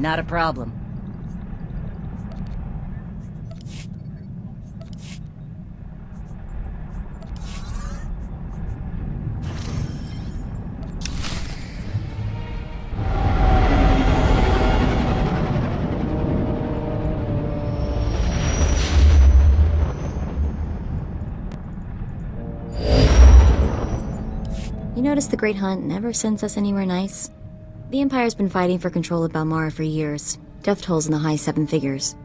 Not a problem. You notice the Great Hunt never sends us anywhere nice? The Empire's been fighting for control of Balmorra for years. Death tolls in the high 7 figures.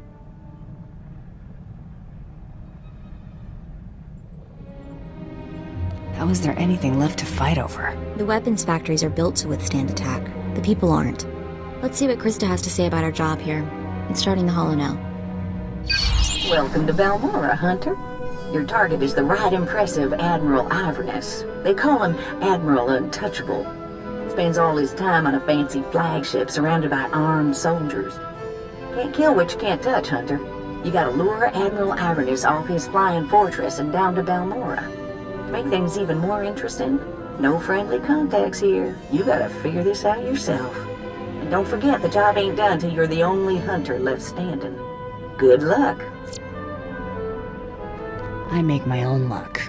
How is there anything left to fight over? The weapons factories are built to withstand attack. The people aren't. Let's see what Krista has to say about our job here. It's starting the holo now. Welcome to Balmorra, Hunter. Your target is the right impressive Admiral Iverness. They call him Admiral Untouchable. Spends all his time on a fancy flagship surrounded by armed soldiers. Can't kill what you can't touch, Hunter. You gotta lure Admiral Iverness off his flying fortress and down to Balmorra. To make things even more interesting, no friendly contacts here. You gotta figure this out yourself. And don't forget, the job ain't done till you're the only hunter left standing. Good luck. I make my own luck.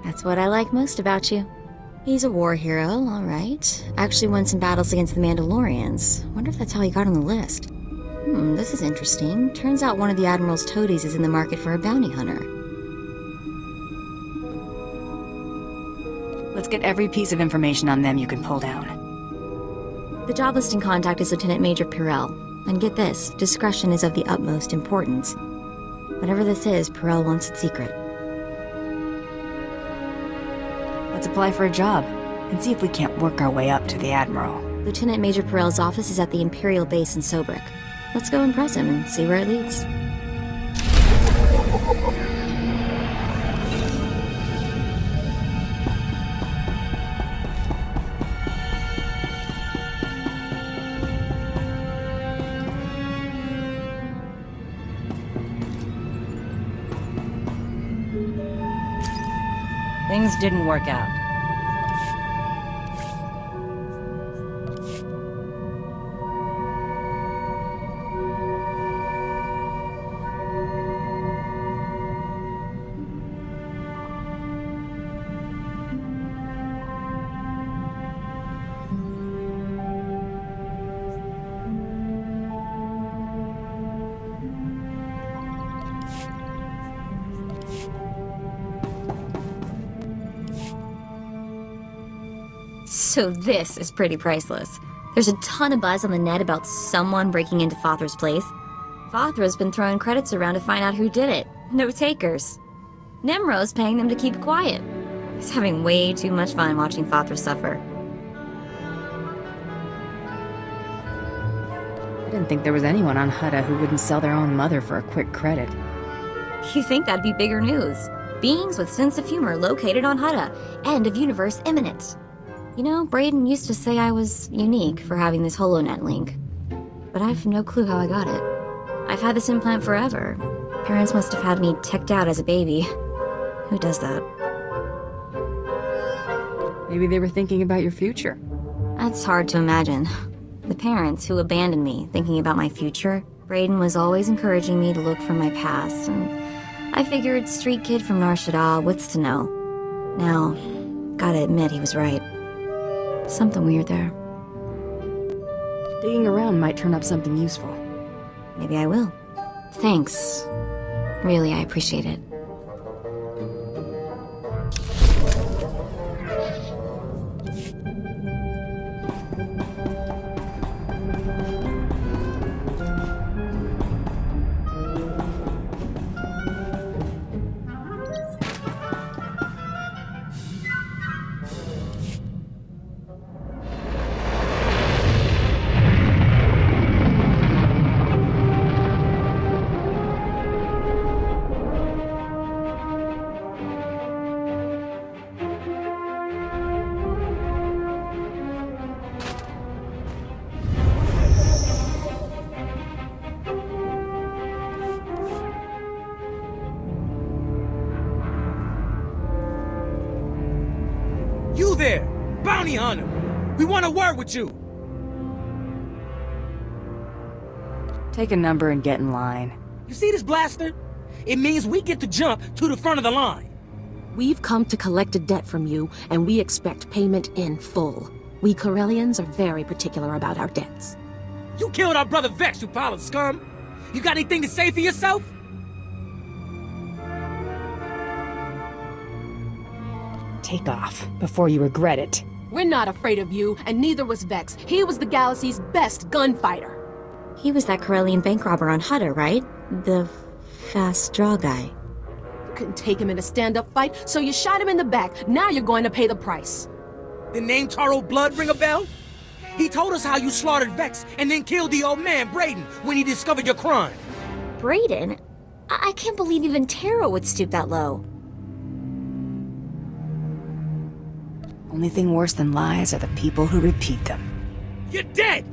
That's what I like most about you. He's a war hero, all right. Actually won some battles against the Mandalorians. Wonder if that's how he got on the list. This is interesting. Turns out one of the Admiral's toadies is in the market for a bounty hunter. Let's get every piece of information on them you can pull down. The job listing contact is Lieutenant Major Pyrrell. And get this, discretion is of the utmost importance. Whatever this is, Pyrrell wants it secret. Let's apply for a job, and see if we can't work our way up to the Admiral. Lieutenant Major Pyrrell's office is at the Imperial base in Sobrik. Let's go impress him and see where it leads. Things didn't work out. So this is pretty priceless. There's a ton of buzz on the net about someone breaking into Fothra's place. Fothra's been throwing credits around to find out who did it. No takers. Nemro's paying them to keep quiet. He's having way too much fun watching Fothra suffer. I didn't think there was anyone on Hutta who wouldn't sell their own mother for a quick credit. You think that'd be bigger news? Beings with sense of humor located on Hutta. End of universe imminent. You know, Braden used to say I was unique for having this HoloNet link. But I've no clue how I got it. I've had this implant forever. Parents must have had me teched out as a baby. Who does that? Maybe they were thinking about your future. That's hard to imagine. The parents who abandoned me thinking about my future, Braden was always encouraging me to look for my past, and I figured street kid from Nar Shaddaa, what's to know? Now, gotta admit he was right. Something weird there. Digging around might turn up something useful. Maybe I will. Thanks. Really, I appreciate it. You there! Bounty hunter! We want to work with you! Take a number and get in line. You see this blaster? It means we get to jump to the front of the line. We've come to collect a debt from you, and we expect payment in full. We Corellians are very particular about our debts. You killed our brother Vex, you pile of scum. You got anything to say for yourself? Take off before you regret it. We're not afraid of you, and neither was Vex. He was the galaxy's best gunfighter. He was that Corellian bank robber on Hutta, right? The fast draw guy. You couldn't take him in a stand-up fight, so you shot him in the back. Now you're going to pay the price. The name Taro Blood ring a bell? He told us how you slaughtered Vex and then killed the old man, Braden, when he discovered your crime. Braden? I can't believe even Taro would stoop that low. Only thing worse than lies are the people who repeat them. You're dead!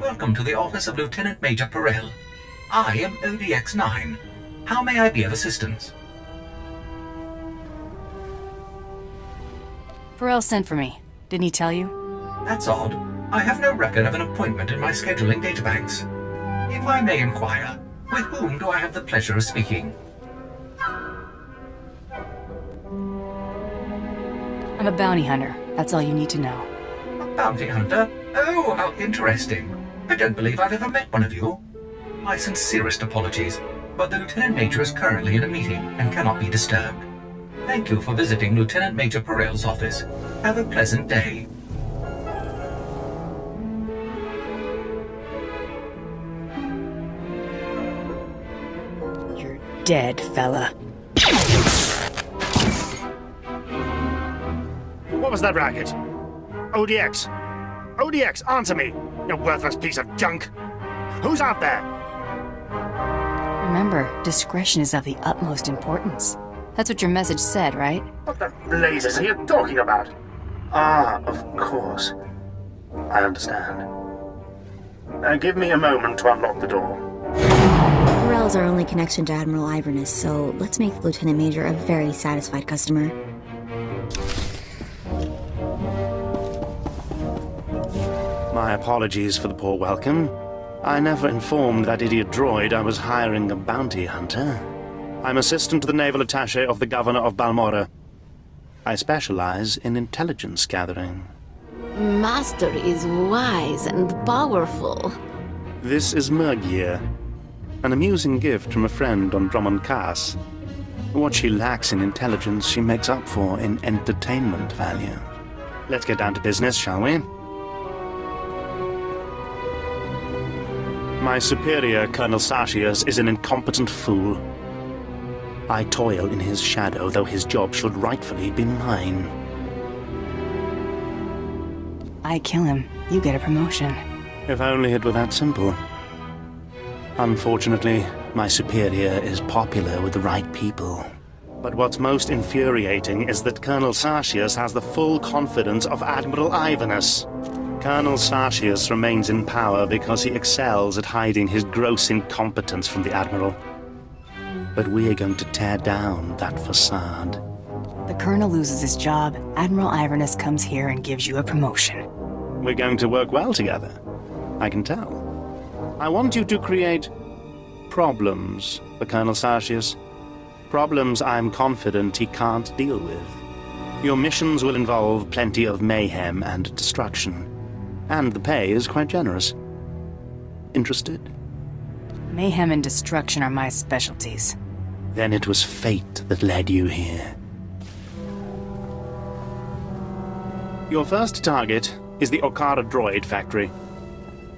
Welcome to the office of Lieutenant Major Perel. I am ODX-9. How may I be of assistance? Perel sent for me. Didn't he tell you? That's odd. I have no record of an appointment in my scheduling databanks. If I may inquire, with whom do I have the pleasure of speaking? I'm a bounty hunter. That's all you need to know. A bounty hunter? Oh, how interesting. I don't believe I've ever met one of you. My sincerest apologies, but the Lieutenant Major is currently in a meeting and cannot be disturbed. Thank you for visiting Lieutenant Major Perel's office. Have a pleasant day. You're dead, fella. What was that racket? ODX! ODX, answer me, you worthless piece of junk! Who's out there? Remember, discretion is of the utmost importance. That's what your message said, right? What the blazes are you talking about? Ah, of course. I understand. Give me a moment to unlock the door. Perel's our only connection to Admiral Iverness, so let's make the Lieutenant Major a very satisfied customer. My apologies for the poor welcome. I never informed that idiot droid I was hiring a bounty hunter. I'm assistant to the naval attaché of the governor of Balmorra. I specialize in intelligence gathering. Master is wise and powerful. This is Mergier, an amusing gift from a friend on Drummond Cass. What she lacks in intelligence, she makes up for in entertainment value. Let's get down to business, shall we? My superior, Colonel Sashius, is an incompetent fool. I toil in his shadow, though his job should rightfully be mine. I kill him, you get a promotion. If only it were that simple. Unfortunately, my superior is popular with the right people. But what's most infuriating is that Colonel Sashius has the full confidence of Admiral Iverness. Colonel Sashius remains in power because he excels at hiding his gross incompetence from the Admiral. But we are going to tear down that facade. The Colonel loses his job, Admiral Iverness comes here and gives you a promotion. We're going to work well together. I can tell. I want you to create problems for Colonel Sartius. Problems I'm confident he can't deal with. Your missions will involve plenty of mayhem and destruction. And the pay is quite generous. Interested? Mayhem and destruction are my specialties. Then it was fate that led you here. Your first target is the Okara droid factory.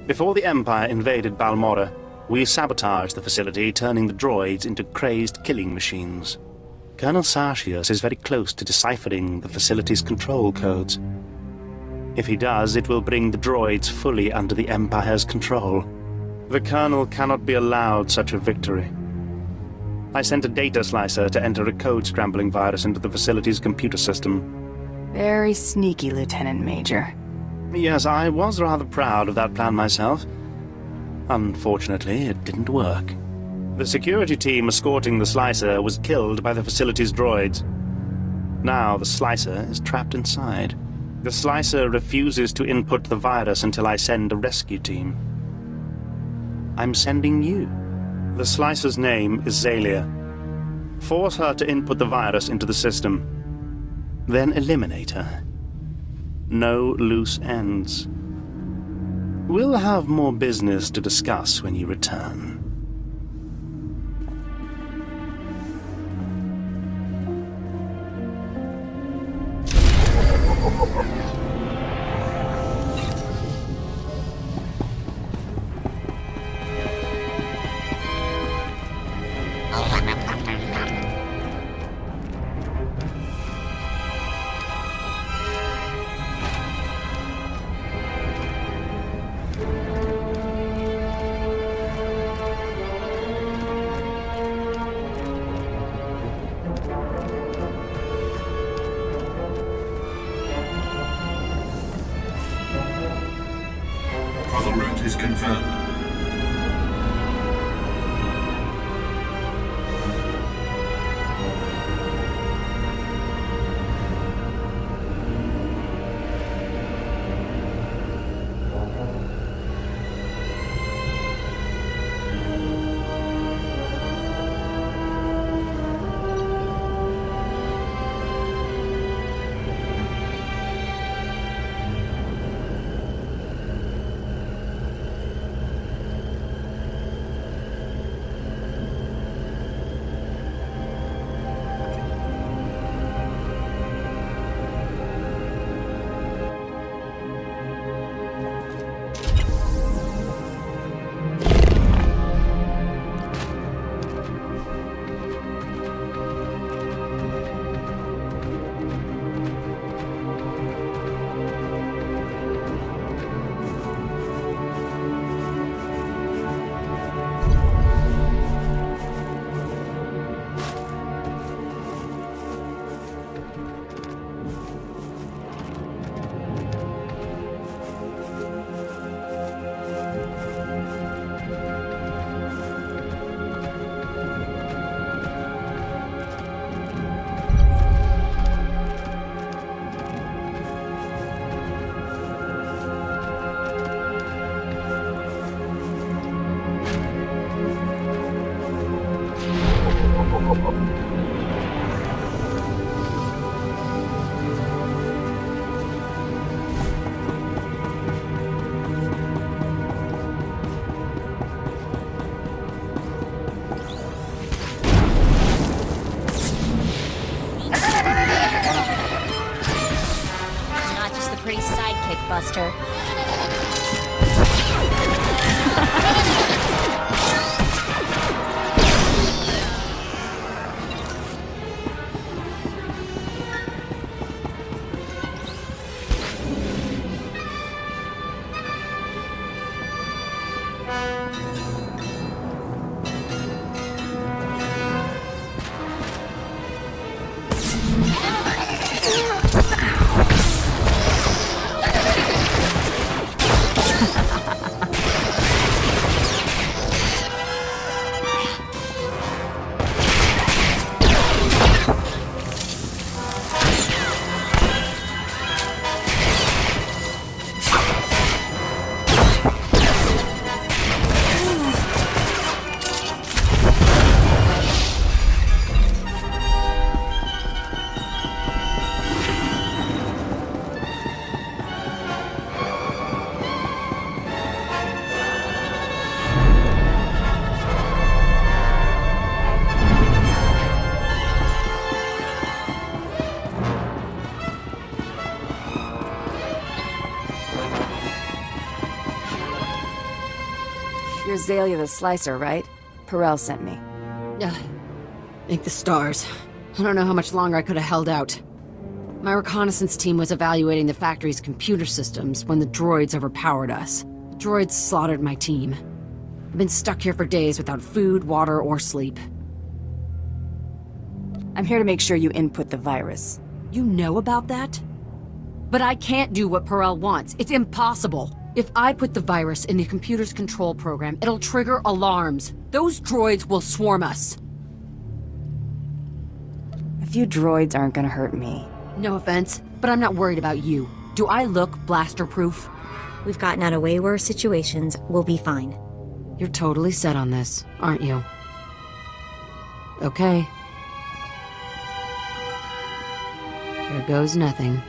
Before the Empire invaded Balmorra, we sabotaged the facility, turning the droids into crazed killing machines. Colonel Sartius is very close to deciphering the facility's control codes. If he does, it will bring the droids fully under the Empire's control. The Colonel cannot be allowed such a victory. I sent a data slicer to enter a code-scrambling virus into the facility's computer system. Very sneaky, Lieutenant Major. Yes, I was rather proud of that plan myself. Unfortunately, it didn't work. The security team escorting the slicer was killed by the facility's droids. Now the slicer is trapped inside. The slicer refuses to input the virus until I send a rescue team. I'm sending you. The slicer's name is Zalia. Force her to input the virus into the system. Then eliminate her. No loose ends. We'll have more business to discuss when you return. Travel route is confirmed. Buster. Azalea the Slicer, right? Perel sent me. Thank the stars. I don't know how much longer I could have held out. My reconnaissance team was evaluating the factory's computer systems when the droids overpowered us. The droids slaughtered my team. I've been stuck here for days without food, water, or sleep. I'm here to make sure you input the virus. You know about that? But I can't do what Perel wants. It's impossible. If I put the virus in the computer's control program, it'll trigger alarms. Those droids will swarm us. A few droids aren't gonna hurt me. No offense, but I'm not worried about you. Do I look blaster-proof? We've gotten out of way worse situations. We'll be fine. You're totally set on this, aren't you? Okay. There goes nothing.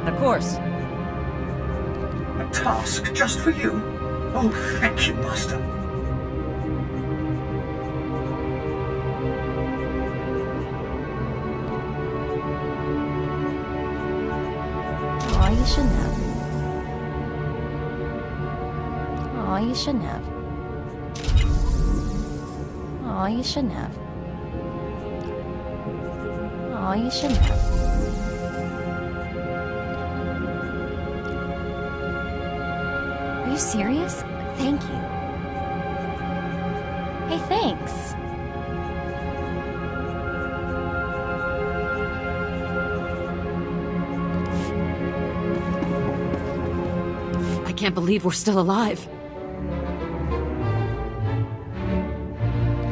Of course. A task just for you? Oh, thank you, Master. Aw, you shouldn't have. Aw, you shouldn't have. Aw, you shouldn't have. Aw, you shouldn't have. Are you serious? Thank you. Hey, thanks. I can't believe we're still alive.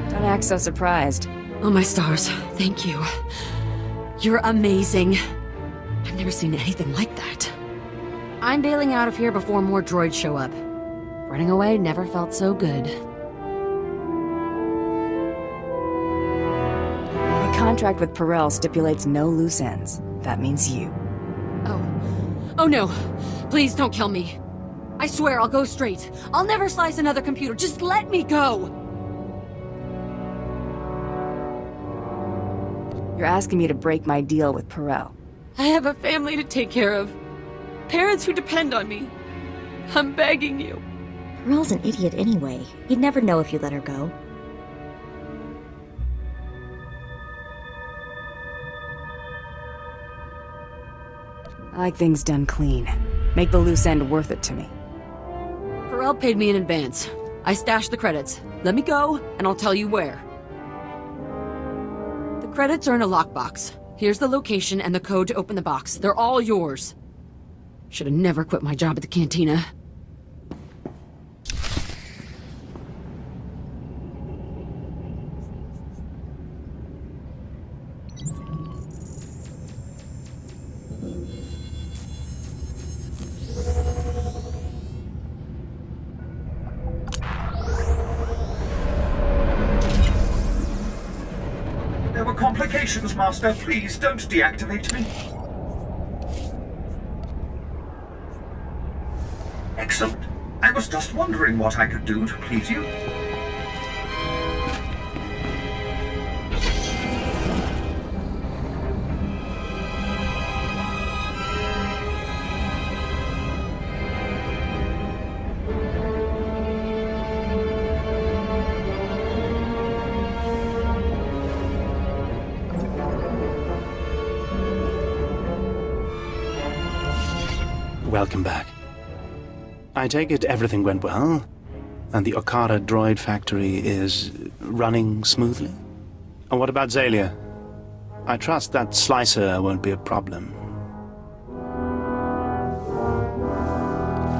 Don't act so surprised. Oh, my stars. Thank you. You're amazing. I've never seen anything like that. I'm bailing out of here before more droids show up. Running away never felt so good. My contract with Perel stipulates no loose ends. That means you. Oh no. Please don't kill me. I swear I'll go straight. I'll never slice another computer. Just let me go! You're asking me to break my deal with Perel. I have a family to take care of. Parents who depend on me. I'm begging you. Perel's an idiot anyway. He'd never know if you let her go. I like things done clean. Make the loose end worth it to me. Perel paid me in advance. I stashed the credits. Let me go, and I'll tell you where. The credits are in a lockbox. Here's the location and the code to open the box. They're all yours. Should have never quit my job at the cantina. There were complications, Master. Please don't deactivate me. Excellent. I was just wondering what I could do to please you. Welcome back. I take it everything went well, and the Okara droid factory is running smoothly? And what about Zalia? I trust that slicer won't be a problem.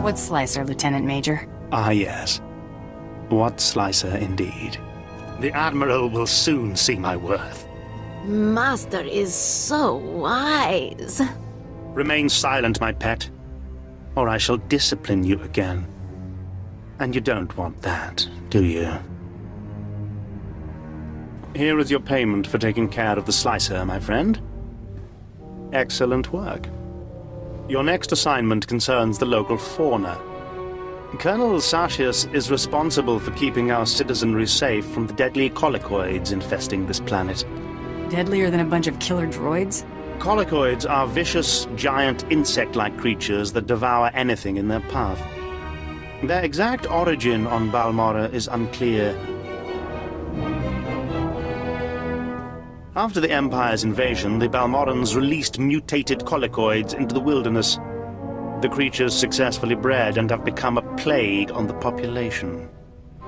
What slicer, Lieutenant Major? Ah, yes. What slicer indeed. The Admiral will soon see my worth. Master is so wise. Remain silent, my pet, or I shall discipline you again. And you don't want that, do you? Here is your payment for taking care of the slicer, my friend. Excellent work. Your next assignment concerns the local fauna. Colonel Sartius is responsible for keeping our citizenry safe from the deadly colicoids infesting this planet. Deadlier than a bunch of killer droids? Colicoids are vicious, giant insect-like creatures that devour anything in their path. Their exact origin on Balmorra is unclear. After the Empire's invasion, the Balmorrans released mutated colicoids into the wilderness. The creatures successfully bred and have become a plague on the population.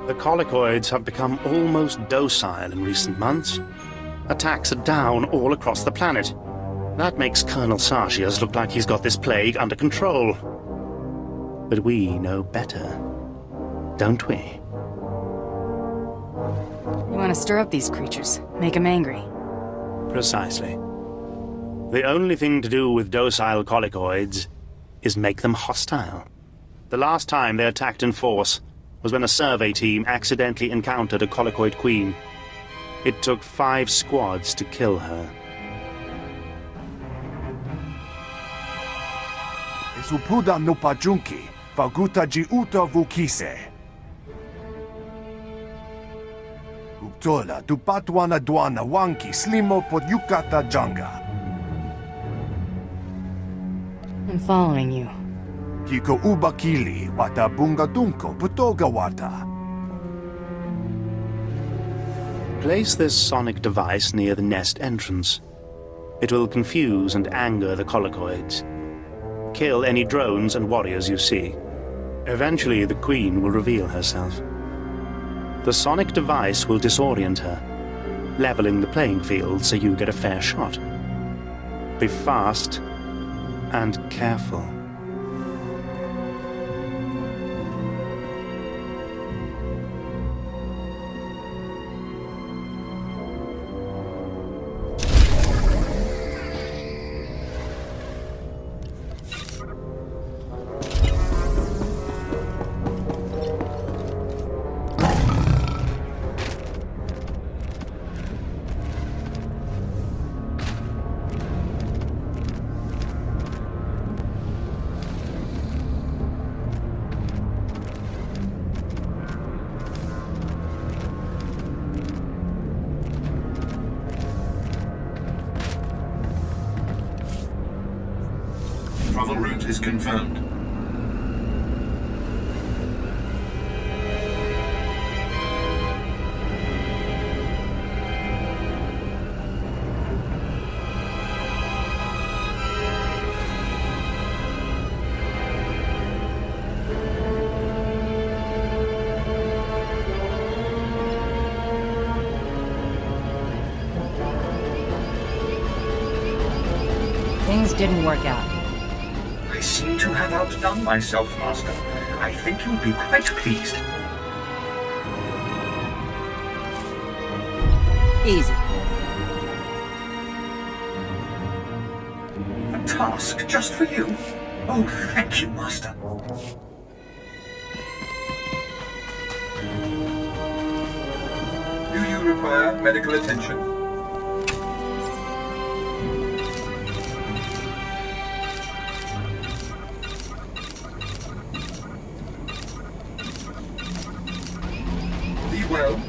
The colicoids have become almost docile in recent months. Attacks are down all across the planet. That makes Colonel Sartius look like he's got this plague under control. But we know better, don't we? You want to stir up these creatures, make them angry. Precisely. The only thing to do with docile colicoids is make them hostile. The last time they attacked in force was when a survey team accidentally encountered a colicoid queen. It took 5 squads to kill her. Supuda no pajunki, faguta jiuta vukise. Uptola dupatwana dwana wanki slimo podyukata janga. I'm following you. Kiko ubakili wata bungadunko putoga wata. Place this sonic device near the nest entrance. It will confuse and anger the colicoids. Kill any drones and warriors you see. Eventually, the Queen will reveal herself. The sonic device will disorient her, leveling the playing field so you get a fair shot. Be fast and careful. Travel route is confirmed. Things didn't work out. I seem to have outdone myself, Master. I think you'll be quite pleased. Easy. A task just for you? Oh, thank you, Master. Do you require medical attention? Be well.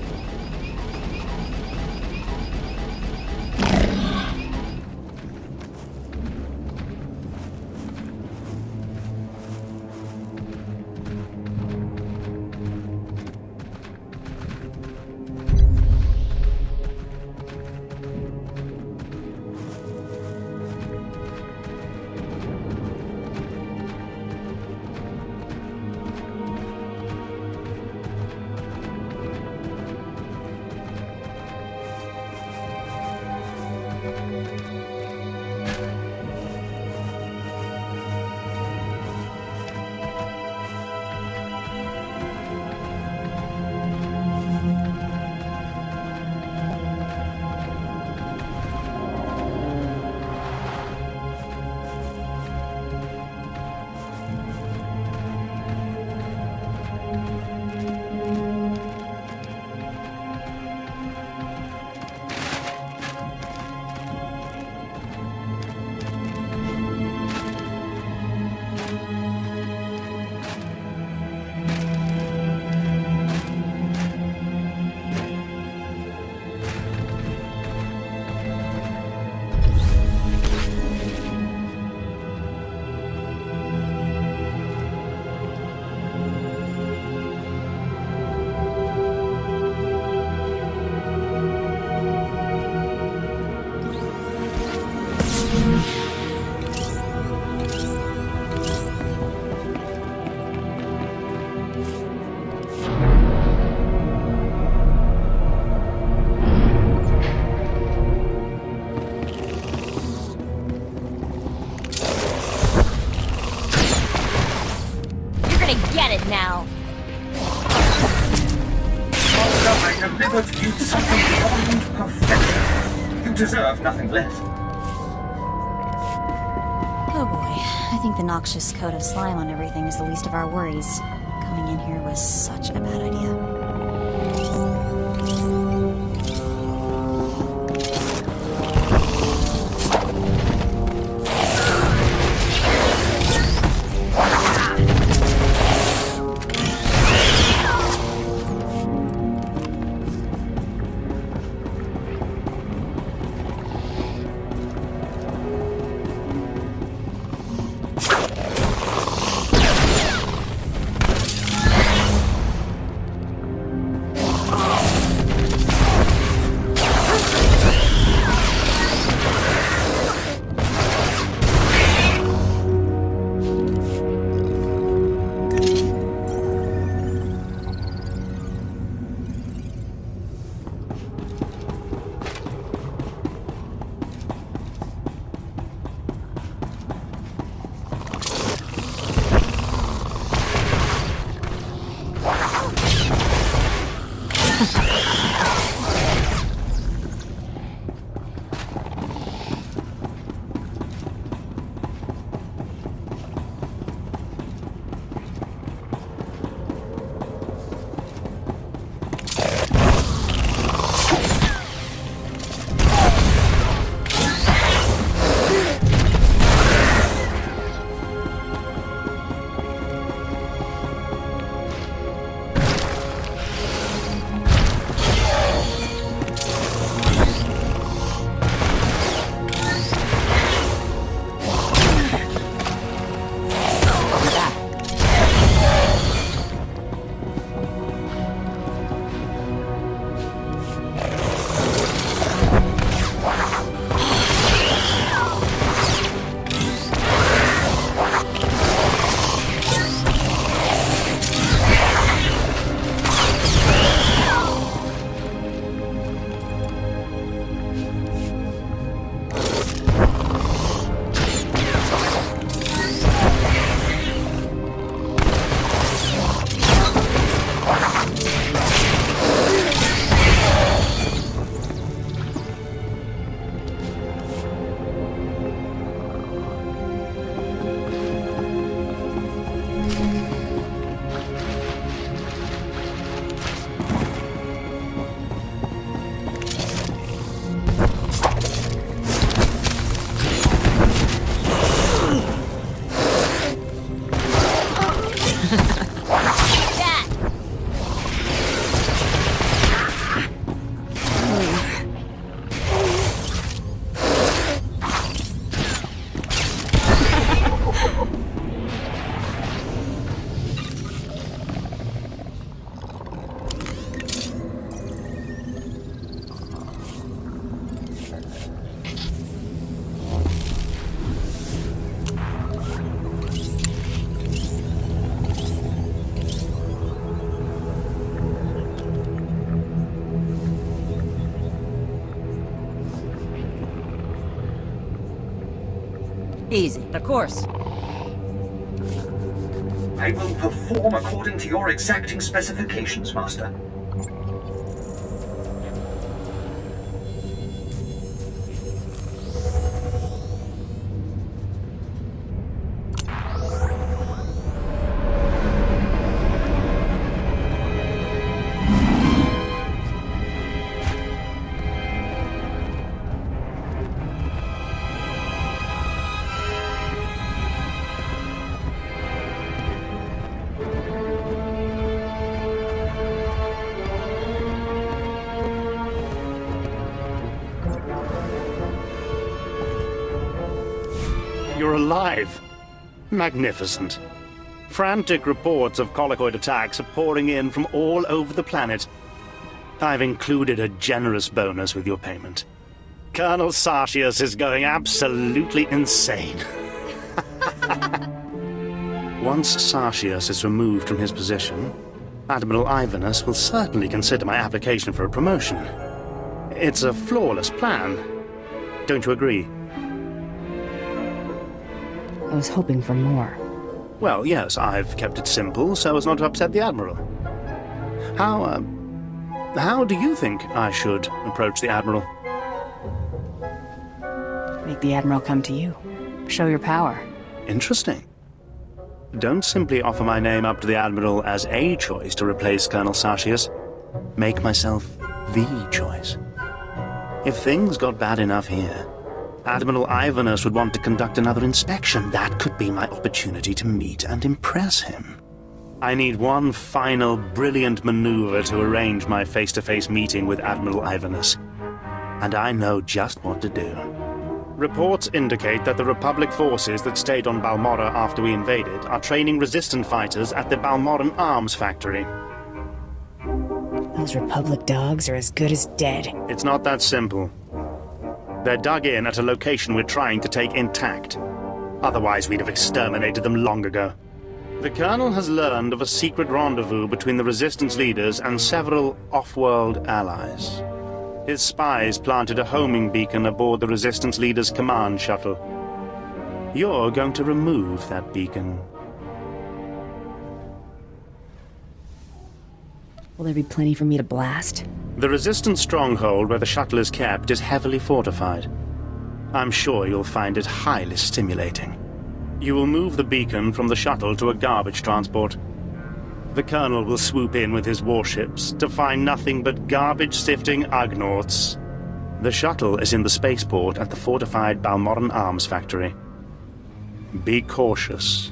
Get it now. Master, I delivered you something beyond perfection. You deserve nothing less. Oh boy, I think the noxious coat of slime on everything is the least of our worries. Coming in here was such a bad idea. Easy, of course. I will perform according to your exacting specifications, Master. You're alive. Magnificent. Frantic reports of colloquoid attacks are pouring in from all over the planet. I've included a generous bonus with your payment. Colonel Sartius is going absolutely insane. Once Sartius is removed from his position, Admiral Ivanus will certainly consider my application for a promotion. It's a flawless plan. Don't you agree? I was hoping for more. Well, yes, I've kept it simple so as not to upset the Admiral. How do you think I should approach the Admiral? Make the Admiral come to you. Show your power. Interesting. Don't simply offer my name up to the Admiral as a choice to replace Colonel Sartius. Make myself the choice. If things got bad enough here, Admiral Ivanus would want to conduct another inspection. That could be my opportunity to meet and impress him. I need one final brilliant maneuver to arrange my face-to-face meeting with Admiral Ivanus. And I know just what to do. Reports indicate that the Republic forces that stayed on Balmorra after we invaded are training resistant fighters at the Balmorran arms factory. Those Republic dogs are as good as dead. It's not that simple. They're dug in at a location we're trying to take intact. Otherwise, we'd have exterminated them long ago. The Colonel has learned of a secret rendezvous between the Resistance leaders and several off-world allies. His spies planted a homing beacon aboard the Resistance leader's command shuttle. You're going to remove that beacon. Will there be plenty for me to blast? The Resistance stronghold where the shuttle is kept is heavily fortified. I'm sure you'll find it highly stimulating. You will move the beacon from the shuttle to a garbage transport. The Colonel will swoop in with his warships to find nothing but garbage-sifting Ugnaughts. The shuttle is in the spaceport at the fortified Balmorran arms factory. Be cautious.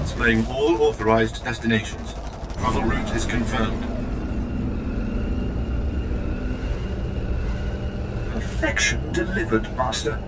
Displaying all authorized destinations. Travel route is confirmed. Perfection delivered, Master.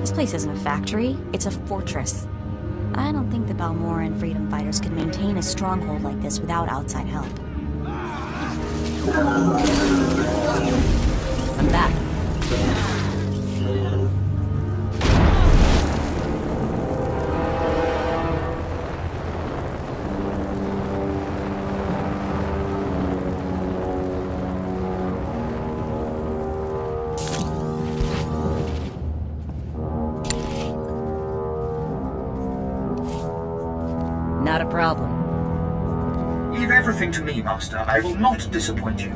This place isn't a factory, it's a fortress. I don't think the Balmorra freedom fighters could maintain a stronghold like this without outside help. I'm back. Not a problem. Leave everything to me, Master. I will not disappoint you.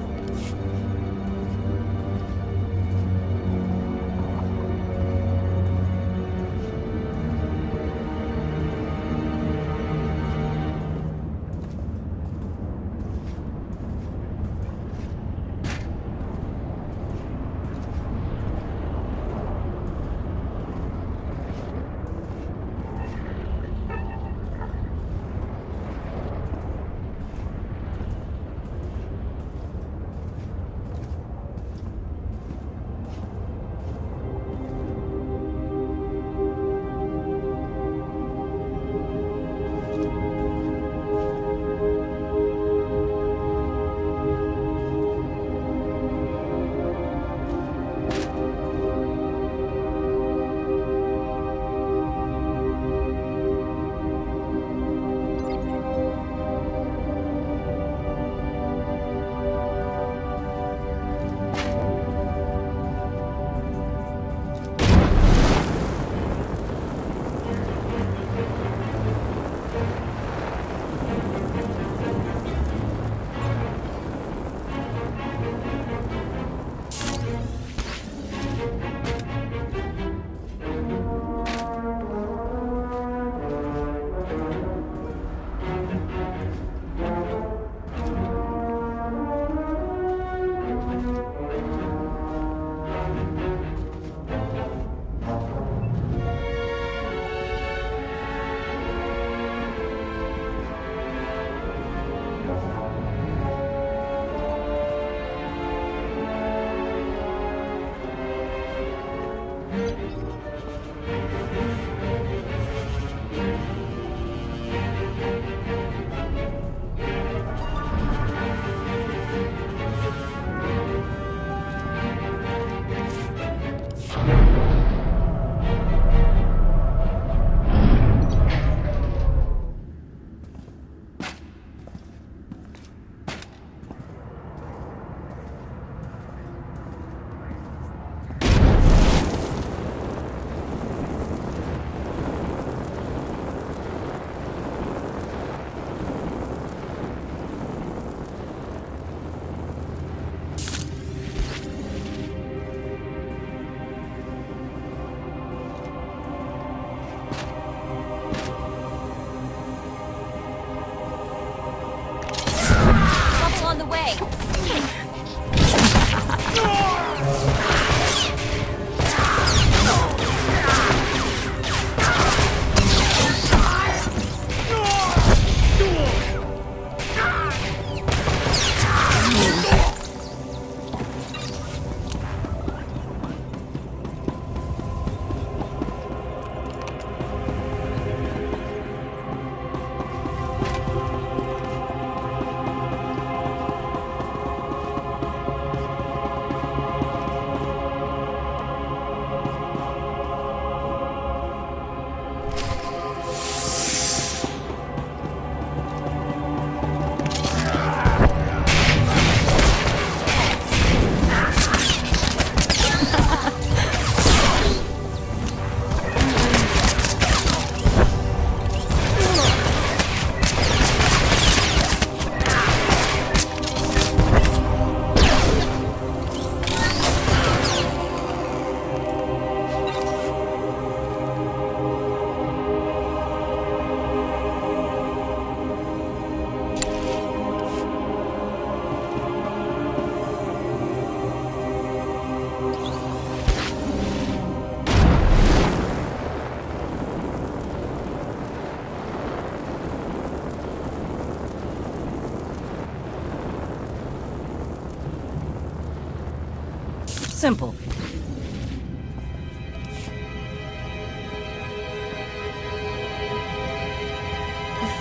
Simple.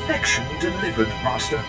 Perfection delivered, Master.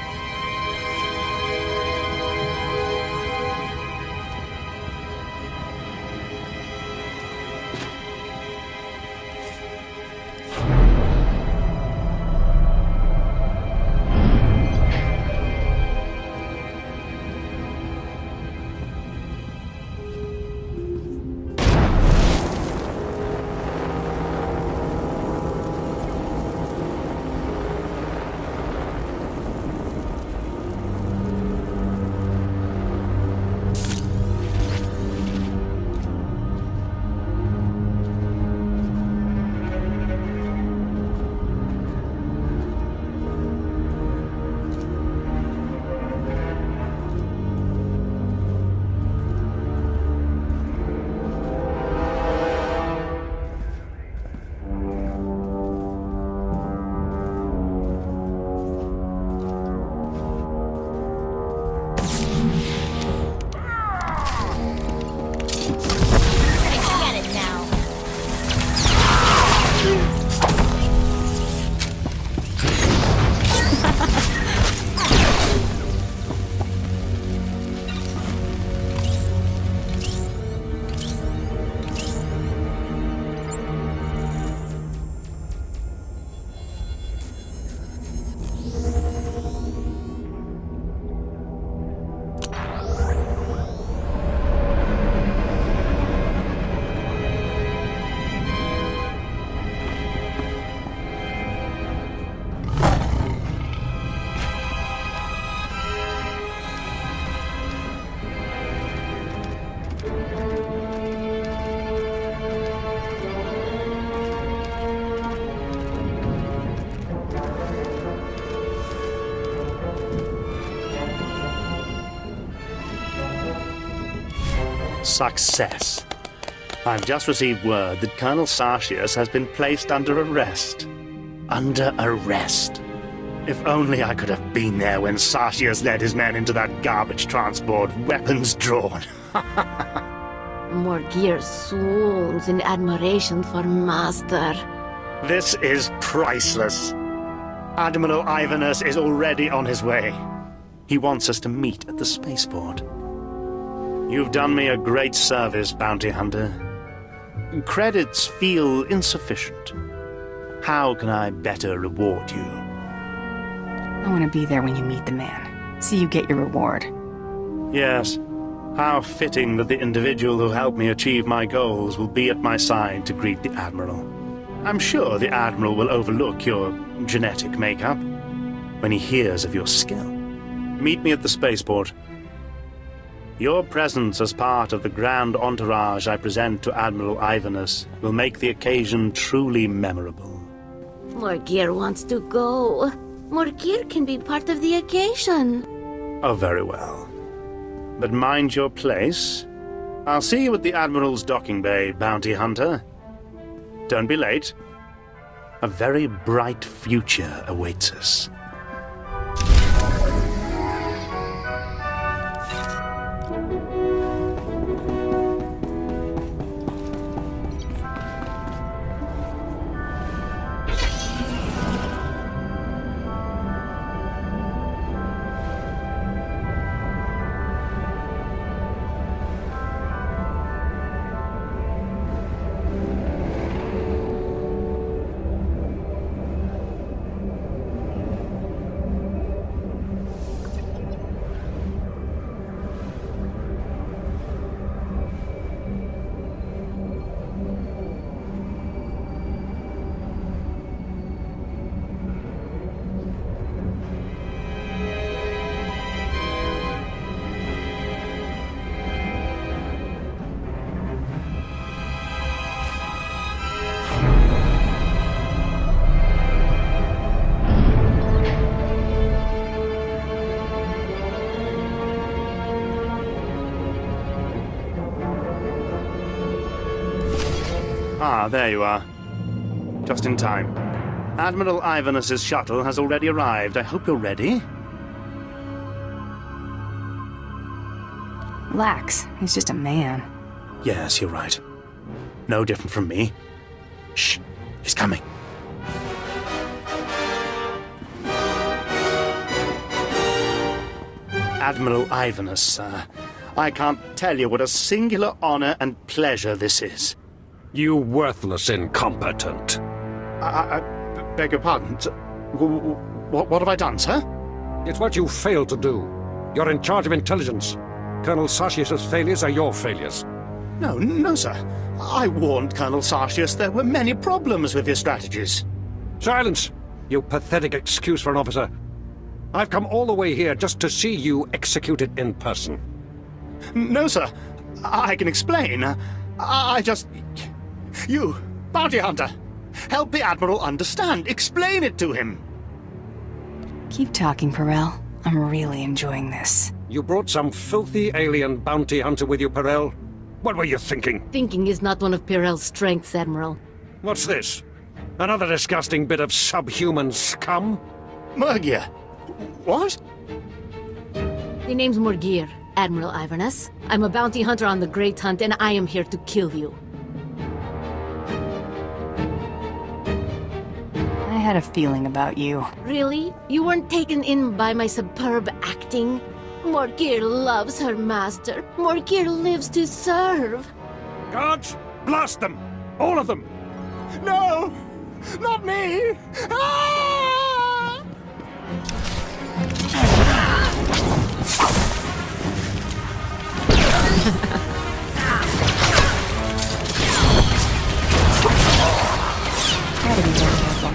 Success. I've just received word that Colonel Sartius has been placed under arrest. Under arrest. If only I could have been there when Sartius led his men into that garbage transport, weapons drawn. Morgir's swoons in admiration for Master. This is priceless. Admiral Ivanus is already on his way. He wants us to meet at the spaceport. You've done me a great service, Bounty Hunter. Credits feel insufficient. How can I better reward you? I want to be there when you meet the man. See you get your reward. Yes. How fitting that the individual who helped me achieve my goals will be at my side to greet the Admiral. I'm sure the Admiral will overlook your genetic makeup when he hears of your skill. Meet me at the spaceport. Your presence as part of the grand entourage I present to Admiral Ivanus will make the occasion truly memorable. Morgir wants to go. Morgir can be part of the occasion. Oh, very well. But mind your place. I'll see you at the Admiral's docking bay, Bounty Hunter. Don't be late. A very bright future awaits us. Ah, there you are. Just in time. Admiral Ivanus's shuttle has already arrived. I hope you're ready. Relax. He's just a man. Yes, you're right. No different from me. Shh. He's coming. Admiral Ivanus, sir. I can't tell you what a singular honor and pleasure this is. You worthless incompetent. I beg your pardon. What have I done, sir? It's what you failed to do. You're in charge of intelligence. Colonel Sartius' failures are your failures. No, sir. I warned Colonel Sartius there were many problems with his strategies. Silence! You pathetic excuse for an officer. I've come all the way here just to see you executed in person. No, sir. I can explain. I just... You, bounty hunter, help the Admiral understand. Explain it to him. Keep talking, Perel. I'm really enjoying this. You brought some filthy alien bounty hunter with you, Perel. What were you thinking? Thinking is not one of Perel's strengths, Admiral. What's this? Another disgusting bit of subhuman scum? Murgia. What? The name's Morgir, Admiral Ivanus. I'm a bounty hunter on the Great Hunt, and I am here to kill you. I had a feeling about you. Really? You weren't taken in by my superb acting? Morgir loves her master. Morgir lives to serve. Guards, blast them! All of them! No! Not me! Ah! Gotta be more careful.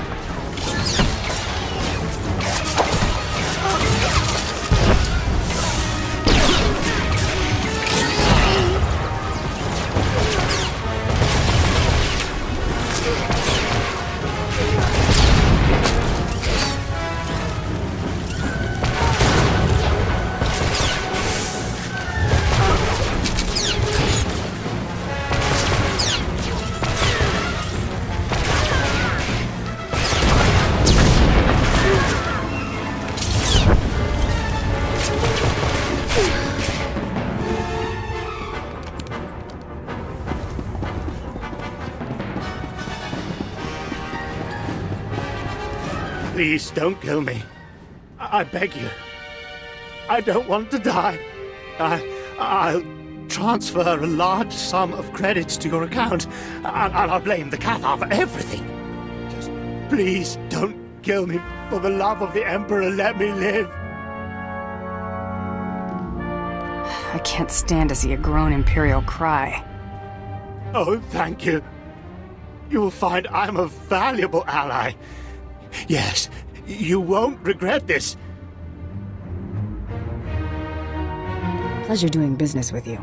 Please don't kill me. I beg you. I don't want to die. I'll transfer a large sum of credits to your account, and I'll blame the Cathar for everything. Just please don't kill me. For the love of the Emperor, let me live. I can't stand to see a grown Imperial cry. Oh, thank you. You will find I'm a valuable ally. Yes, you won't regret this. Pleasure doing business with you.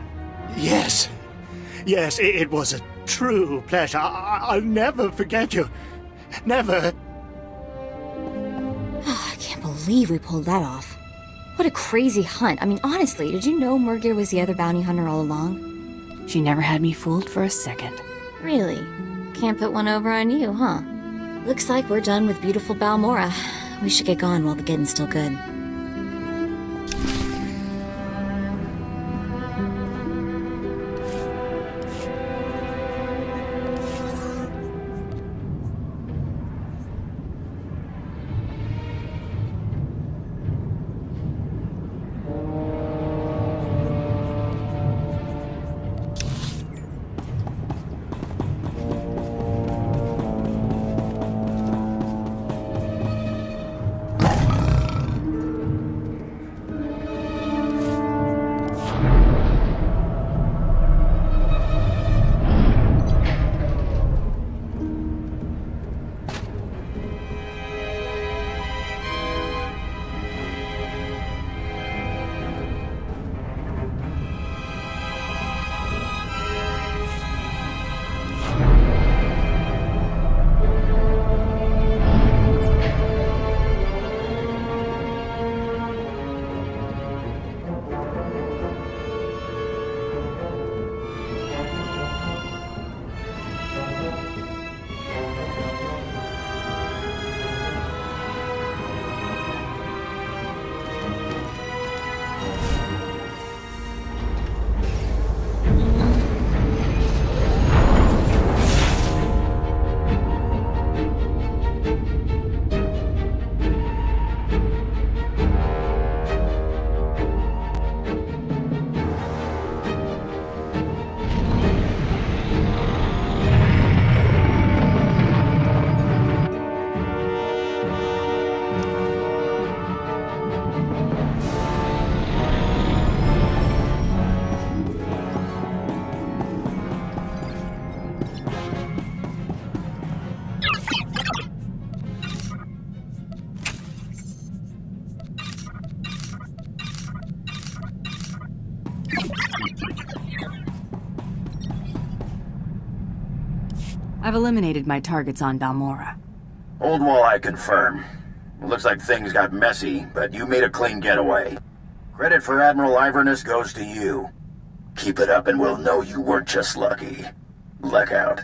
Yes, it was a true pleasure. I'll never forget you. Never. I can't believe we pulled that off. What a crazy hunt. I mean, honestly, did you know Morgir was the other bounty hunter all along? She never had me fooled for a second. Really? Can't put one over on you, huh? Looks like we're done with beautiful Balmorra. We should get going while the getting's still good. I've eliminated my targets on Balmorra. Old Wall, I confirm. It looks like things got messy, but you made a clean getaway. Credit for Admiral Iverness goes to you. Keep it up and we'll know you weren't just lucky. Luck out.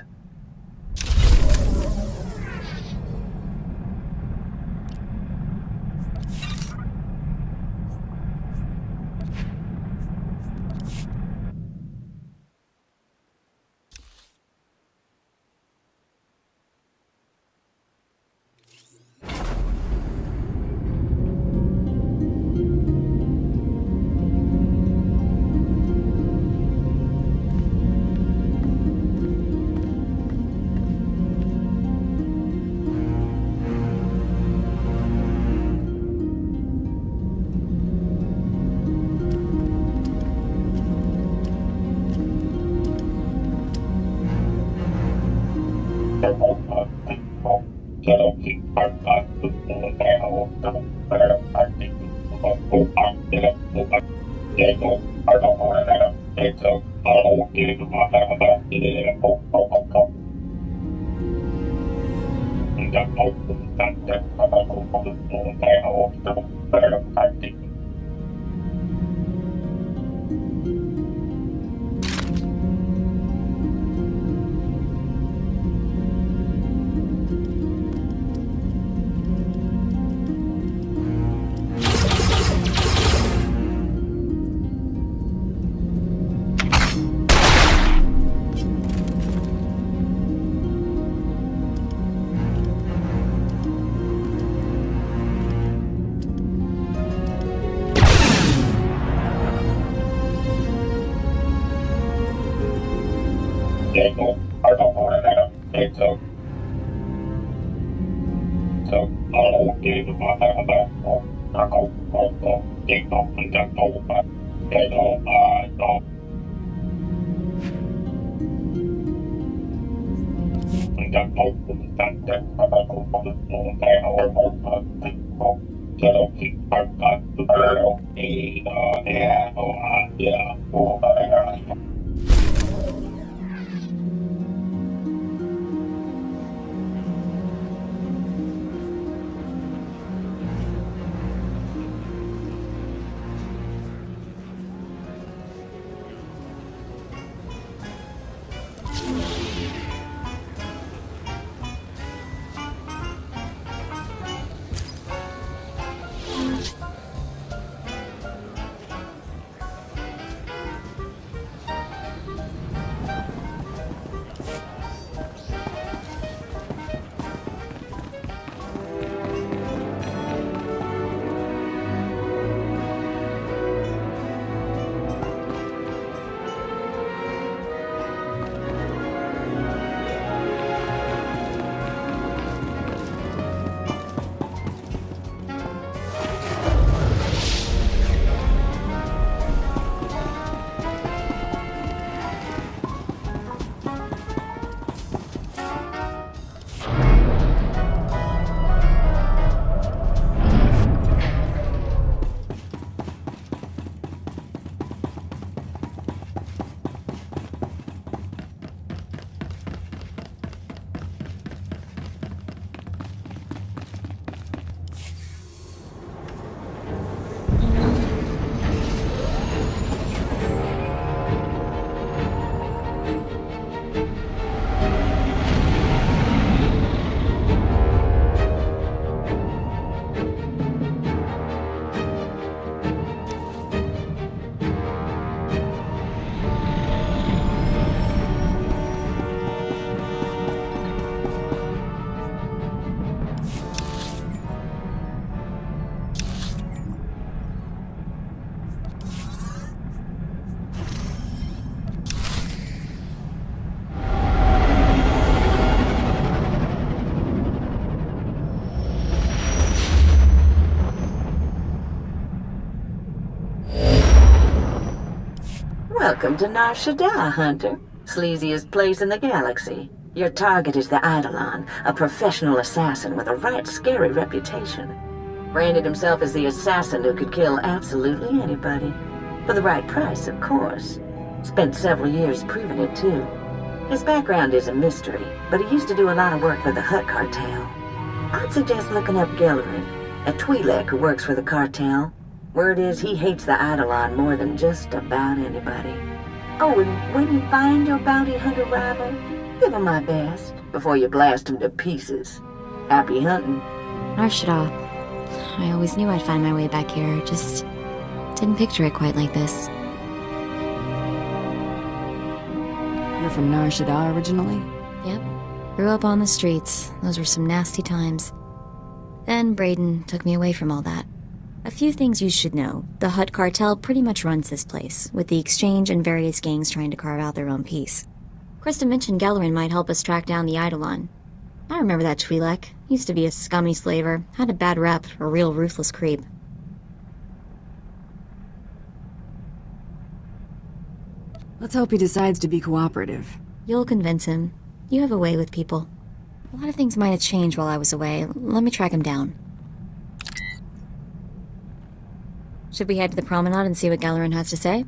Welcome to Nar Shaddaa, Hunter. Sleaziest place in the galaxy. Your target is the Eidolon, a professional assassin with a right scary reputation. Branded himself as the assassin who could kill absolutely anybody. For the right price, of course. Spent several years proving it, too. His background is a mystery, but he used to do a lot of work for the Hutt cartel. I'd suggest looking up Gellerin, a Twi'lek who works for the cartel. Word is he hates the Eidolon more than just about anybody. Oh, and when you find your bounty hunter rival, give him my best before you blast him to pieces. Happy hunting. Nar Shaddaa. I always knew I'd find my way back here, just didn't picture it quite like this. You're from Nar Shaddaa originally? Yep. Grew up on the streets. Those were some nasty times. Then Braden took me away from all that. A few things you should know. The Hutt cartel pretty much runs this place, with the Exchange and various gangs trying to carve out their own piece. Krista mentioned Gellerin might help us track down the Eidolon. I remember that Twi'lek. Used to be a scummy slaver, had a bad rep, a real ruthless creep. Let's hope he decides to be cooperative. You'll convince him. You have a way with people. A lot of things might have changed while I was away. Let me track him down. Should we head to the promenade and see what Gellerin has to say?